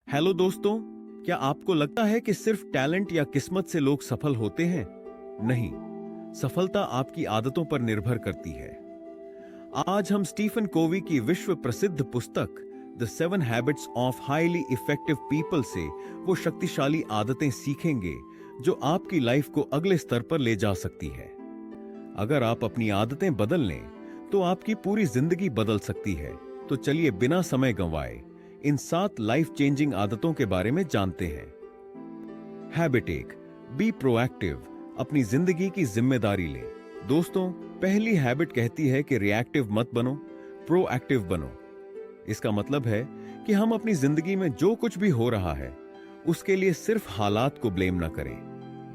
Hello दोस्तों, क्या आपको लगता है कि सिर्फ टैलेंट या किस्मत से लोग सफल होते हैं? नहीं, सफलता आपकी आदतों पर निर्भर करती है। आज हम स्टीफन कोवी की विश्व प्रसिद्ध पुस्तक the 7 habits of highly effective people से वो शक्तिशाली आदतें सीखेंगे जो आपकी लाइफ को अगले स्तर पर ले जा सकती है। अगर आप अपनी आदतें बदल लें तो आपकी पूरी जिंदगी बदल सकती है। तो चलिए बिना समय गंवाए इन 7 लाइफ चेंजिंग आदतों के बारे में जानते हैं। हैबिट 1, बी प्रोएक्टिव, अपनी जिंदगी की जिम्मेदारी ले। दोस्तों, पहली हैबिट कहती है कि रिएक्टिव मत बनो, प्रोएक्टिव बनो। इसका मतलब है कि हम अपनी जिंदगी में जो कुछ भी हो रहा है उसके लिए सिर्फ हालात को ब्लेम ना करें,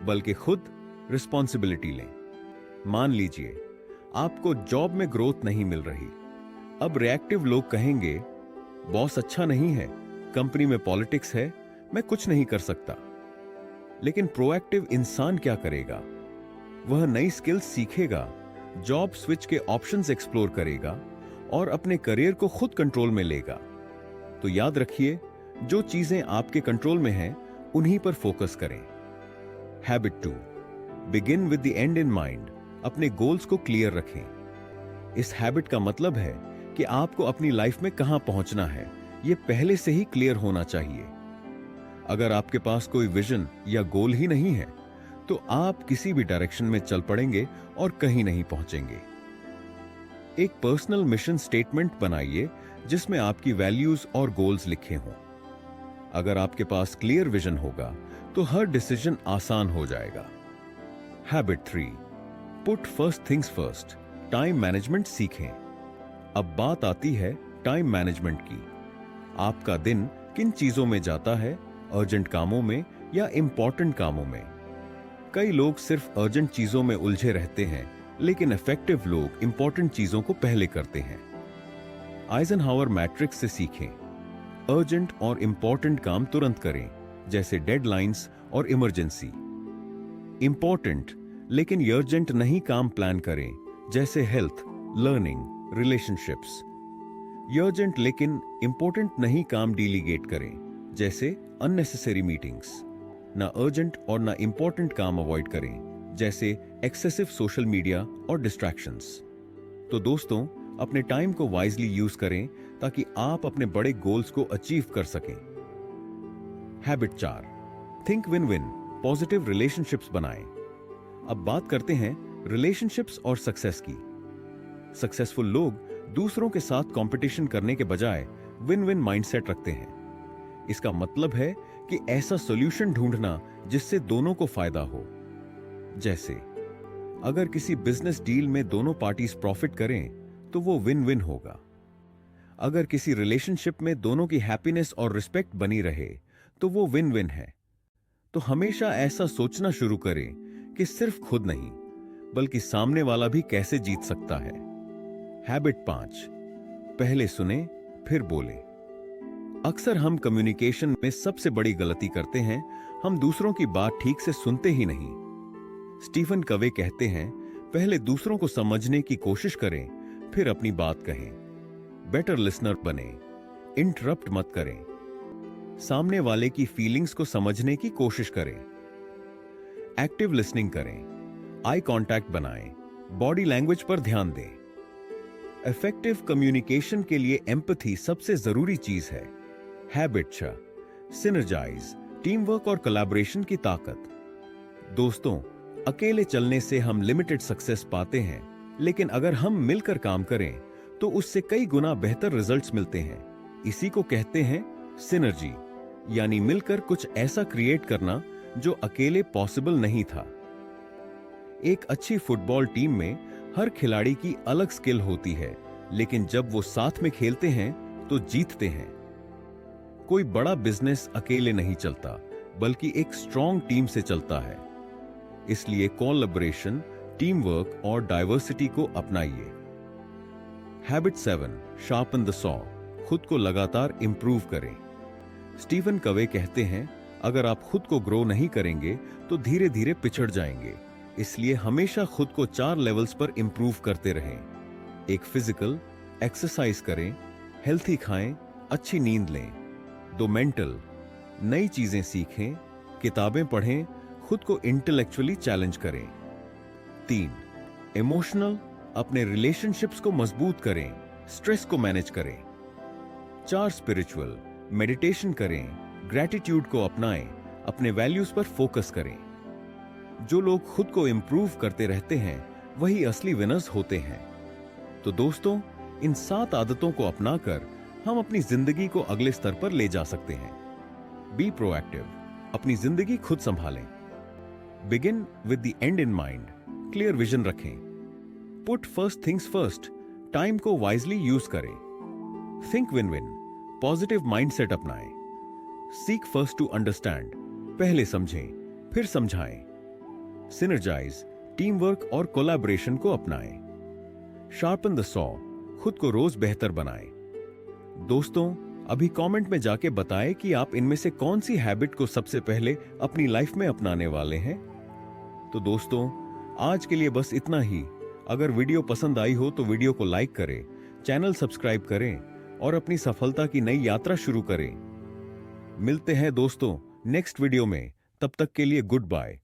बल्कि खुद रिस्पॉन्सिबिलिटी लें। मान लीजिए आपको जॉब में ग्रोथ नहीं मिल रही। अब रिएक्टिव लोग कहेंगे, बॉस अच्छा नहीं है, कंपनी में पॉलिटिक्स है, मैं कुछ नहीं कर सकता। लेकिन प्रोएक्टिव इंसान क्या करेगा? वह नई स्किल्स सीखेगा, जॉब स्विच के ऑप्शंस एक्सप्लोर करेगा और अपने करियर को खुद कंट्रोल में लेगा। तो याद रखिए, जो चीजें आपके कंट्रोल में हैं उन्हीं पर फोकस करें। Habit 2, begin with the end in mind, अपने गोल्स को क्लियर रखें। इस हैबिट का मतलब है कि आपको अपनी लाइफ में कहां पहुंचना है यह पहले से ही क्लियर होना चाहिए। अगर आपके पास कोई विजन या गोल ही नहीं है तो आप किसी भी डायरेक्शन में चल पड़ेंगे और कहीं नहीं पहुंचेंगे। एक पर्सनल मिशन स्टेटमेंट बनाइए जिसमें आपकी वैल्यूज और गोल्स लिखे हों। अगर आपके पास क्लियर विजन होगा तो हर डिसीजन आसान हो जाएगा। Habit 3, put first things first, time management सीखें। अब बात आती है टाइम मैनेजमेंट की। आपका दिन किन चीजों में जाता है, अर्जेंट कामों में या इंपॉर्टेंट कामों में? कई लोग सिर्फ अर्जेंट चीजों में उलझे रहते हैं, लेकिन इफेक्टिव लोग इंपॉर्टेंट चीजों को पहले करते हैं। आइजनहावर मैट्रिक्स से सीखें। अर्जेंट और इंपॉर्टेंट काम तुरंत करें, जैसे डेडलाइंस और इमरजेंसी। इंपॉर्टेंट लेकिन अर्जेंट नहीं काम प्लान करें, जैसे हेल्थ, लर्निंग, रिलेशनशिप्स। अर्जेंट लेकिन इंपॉर्टेंट नहीं काम डिलीगेट करें, जैसे अननेसेसरी मीटिंग्स। ना अर्जेंट और ना इंपॉर्टेंट काम अवॉइड करें, जैसे एक्सेसिव सोशल मीडिया और डिस्ट्रैक्शंस। तो दोस्तों, अपने टाइम को वाइजली यूज करें ताकि आप अपने बड़े गोल्स को अचीव कर सकें। Habit 4, think win win, positive relationships बनाएं। अब बात करते हैं रिलेशनशिप्स और सक्सेस की। सक्सेसफुल लोग दूसरों के साथ कंपटीशन करने के बजाय विन विन माइंडसेट रखते हैं। इसका मतलब है कि ऐसा सॉल्यूशन ढूंढना जिससे दोनों को फायदा हो। जैसे अगर किसी बिजनेस डील में दोनों पार्टीज प्रॉफिट करें तो वो विन विन होगा। अगर किसी रिलेशनशिप में दोनों की हैप्पीनेस और रिस्पेक्ट बनी रहे तो वो विन विन है। तो हमेशा ऐसा सोचना शुरू करें कि सिर्फ खुद नहीं बल्कि सामने वाला भी कैसे जीत सकता है। हैबिट 5, पहले सुने फिर बोले। अक्सर हम कम्युनिकेशन में सबसे बड़ी गलती करते हैं, हम दूसरों की बात ठीक से सुनते ही नहीं। स्टीफन कवे कहते हैं, पहले दूसरों को समझने की कोशिश करें, फिर अपनी बात कहें। बेटर लिसनर बने, इंटरप्ट मत करें। सामने वाले की फीलिंग्स को समझने की कोशिश करें। एक्टिव लिसनिंग करें, आई कांटेक्ट बनाएं, बॉडी लैंग्वेज पर ध्यान दें। इफेक्टिव कम्युनिकेशन के लिए एम्पैथी सबसे जरूरी चीज है। हैबिट 6, सिनर्जाइज, टीम वर्क और कोलैबोरेशन की ताकत। दोस्तों, अकेले चलने से हम लिमिटेड सक्सेस पाते हैं, लेकिन अगर हम मिलकर काम करें तो उससे कई गुना बेहतर रिजल्ट्स मिलते हैं। इसी को कहते हैं सिनर्जी, यानी मिलकर कुछ ऐसा क्रिएट करना जो अकेले पॉसिबल नहीं था। एक अच्छी फुटबॉल टीम में हर खिलाड़ी की अलग स्किल होती है, लेकिन जब वो साथ में खेलते हैं तो जीतते हैं। कोई बड़ा बिजनेस अकेले नहीं चलता, बल्कि एक स्ट्रॉन्ग टीम से चलता है। इसलिए कोलैबोरेशन, टीम वर्क और डाइवर्सिटी को अपनाइए। हैबिट 7, शार्पन द सॉ, खुद को लगातार इंप्रूव करें। स्टीफन कवे कहते हैं, अगर आप खुद को ग्रो नहीं करेंगे तो धीरे धीरे पिछड़ जाएंगे। इसलिए हमेशा खुद को 4 लेवल्स पर इंप्रूव करते रहें। एक फिजिकल, एक्सरसाइज करें, हेल्थी खाएं, अच्छी नींद लें। 2 मेंटल, नई चीजें सीखें, किताबें पढ़ें, खुद को इंटेलेक्चुअली चैलेंज करें। 3. इमोशनल, अपने रिलेशनशिप्स को मजबूत करें, स्ट्रेस को मैनेज करें। 4. स्पिरिचुअल, मेडिटेशन करें, ग्रैटिट्यूड को अपनाएं, अपने वैल्यूज पर फोकस करें। जो लोग खुद को इंप्रूव करते रहते हैं वही असली विनर्स होते हैं। तो दोस्तों, इन 7 आदतों को अपनाकर हम अपनी जिंदगी को अगले स्तर पर ले जा सकते हैं। बी प्रोएक्टिव, अपनी जिंदगी खुद संभालें। Begin with the end in mind, clear vision रखें। Put first things first, time को वाइजली यूज करें। Think win win, positive mindset अपनाएं। सीक फर्स्ट टू अंडरस्टैंड, पहले समझें फिर समझाएं। सिनर्जाइज, टीम वर्क और कोलैबोरेशन को अपनाएं। शार्पन द सॉ, खुद को रोज बेहतर बनाएं। दोस्तों, अभी कमेंट में जाके बताएं कि आप इनमें से कौन सी हैबिट को सबसे पहले अपनी लाइफ में अपनाने वाले हैं। तो दोस्तों, आज के लिए बस इतना ही। अगर वीडियो पसंद आई हो तो वीडियो को लाइक करें, चैनल सब्सक्राइब करें और अपनी सफलता की नई यात्रा शुरू करें। मिलते हैं दोस्तों नेक्स्ट वीडियो में, तब तक के लिए गुड बाय।